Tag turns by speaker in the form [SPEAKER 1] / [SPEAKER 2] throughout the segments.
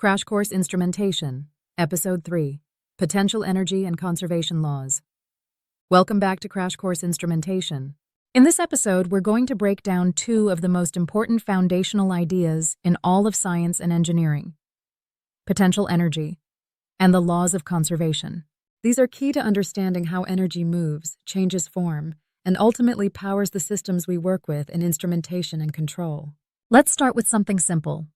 [SPEAKER 1] Crash Course Instrumentation, Episode 3, Potential Energy and Conservation Laws. Welcome back to Crash Course Instrumentation. In this episode, we're going to break down two of the most important foundational ideas in all of science and engineering: potential energy and the laws of conservation. These are key to understanding how energy moves, changes form, and ultimately powers the systems we work with in instrumentation and control. Let's start with something simple.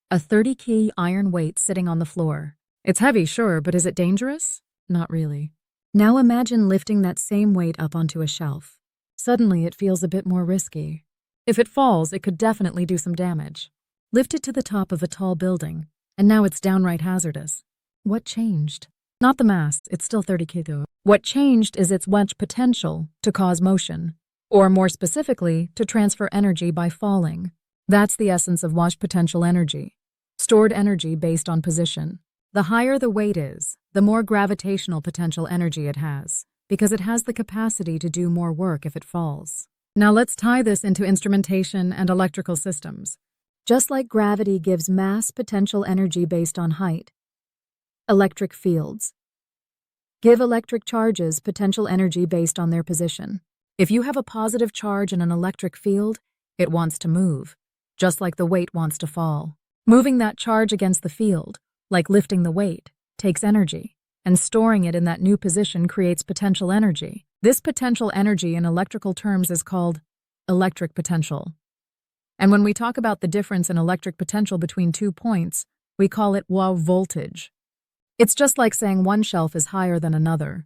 [SPEAKER 1] A 30-key iron weight sitting on the floor. It's heavy, sure, but is it dangerous? Not really. Now imagine lifting that same weight up onto a shelf. Suddenly it feels a bit more risky. If it falls, it could definitely do some damage. Lift it to the top of a tall building, and now it's downright hazardous. What changed? Not the mass, it's still 30 kg. What changed is its wedge potential to cause motion, or more specifically, to transfer energy by falling. That's the essence of wedge potential energy. Stored energy based on position. The higher the weight is, the more gravitational potential energy it has, because it has the capacity to do more work if it falls. Now let's tie this into instrumentation and electrical systems. Just like gravity gives mass potential energy based on height, electric fields give electric charges potential energy based on their position. If you have a positive charge in an electric field, it wants to move, just like the weight wants to fall. Moving that charge against the field, like lifting the weight, takes energy, and storing it in that new position creates potential energy. This potential energy in electrical terms is called electric potential. And when we talk about the difference in electric potential between 2 points, we call it voltage. It's just like saying one shelf is higher than another.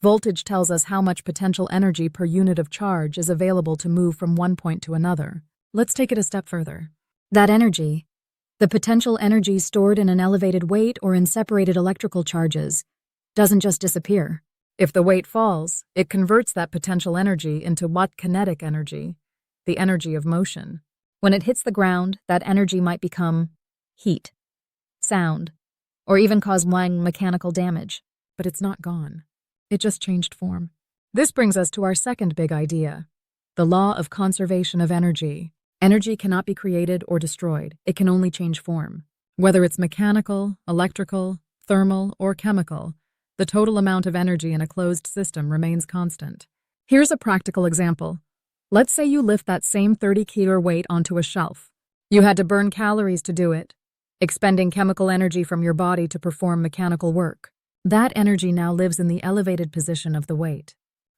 [SPEAKER 1] Voltage tells us how much potential energy per unit of charge is available to move from one point to another. Let's take it a step further. That energy, the potential energy stored in an elevated weight or in separated electrical charges, doesn't just disappear. If the weight falls, it converts that potential energy into kinetic energy, the energy of motion. When it hits the ground, that energy might become heat, sound, or even cause mechanical damage. But it's not gone. It just changed form. This brings us to our second big idea, the law of conservation of energy. Energy cannot be created or destroyed. It can only change form. Whether it's mechanical, electrical, thermal, or chemical, the total amount of energy in a closed system remains constant. Here's a practical example. Let's say you lift that same 30-kilo weight onto a shelf. You had to burn calories to do it, expending chemical energy from your body to perform mechanical work. That energy now lives in the elevated position of the weight.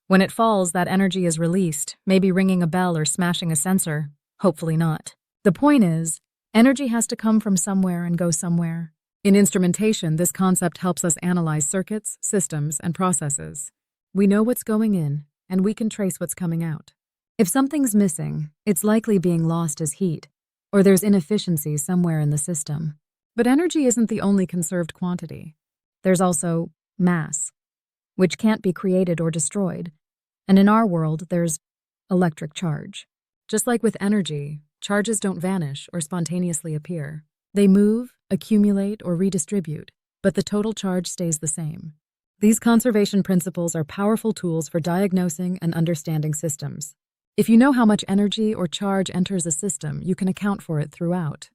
[SPEAKER 1] When it falls, that energy is released, maybe ringing a bell or smashing a sensor. Hopefully not. The point is, energy has to come from somewhere and go somewhere. In instrumentation, this concept helps us analyze circuits, systems, and processes. We know what's going in, and we can trace what's coming out. If something's missing, it's likely being lost as heat, or there's inefficiency somewhere in the system. But energy isn't the only conserved quantity. There's also mass, which can't be created or destroyed. And in our world, there's electric charge. Just like with energy, charges don't vanish or spontaneously appear. They move, accumulate, or redistribute, but the total charge stays the same. These conservation principles are powerful tools for diagnosing and understanding systems. If you know how much energy or charge enters a system, you can account for it throughout.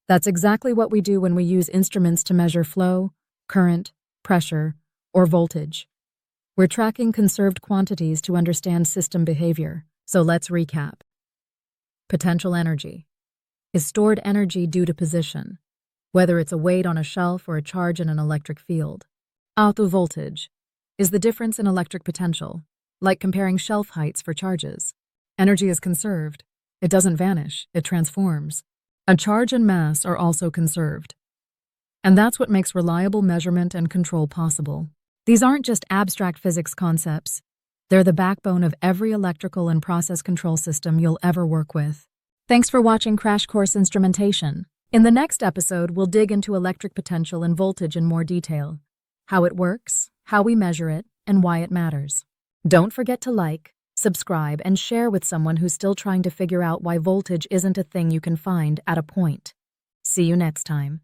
[SPEAKER 1] That's exactly what we do when we use instruments to measure flow, current, pressure, or voltage. We're tracking conserved quantities to understand system behavior. So let's recap. Potential energy is stored energy due to position, whether it's a weight on a shelf or a charge in an electric field. Auto voltage is the difference in electric potential, like comparing shelf heights for charges. Energy is conserved. It doesn't vanish, it transforms. A charge and mass are also conserved. And that's what makes reliable measurement and control possible. These aren't just abstract physics concepts. They're the backbone of every electrical and process control system you'll ever work with. Thanks for watching Crash Course Instrumentation. In the next episode, we'll dig into electric potential and voltage in more detail, how it works, how we measure it, and why it matters. Don't forget to like, subscribe, and share with someone who's still trying to figure out why voltage isn't a thing you can find at a point. See you next time.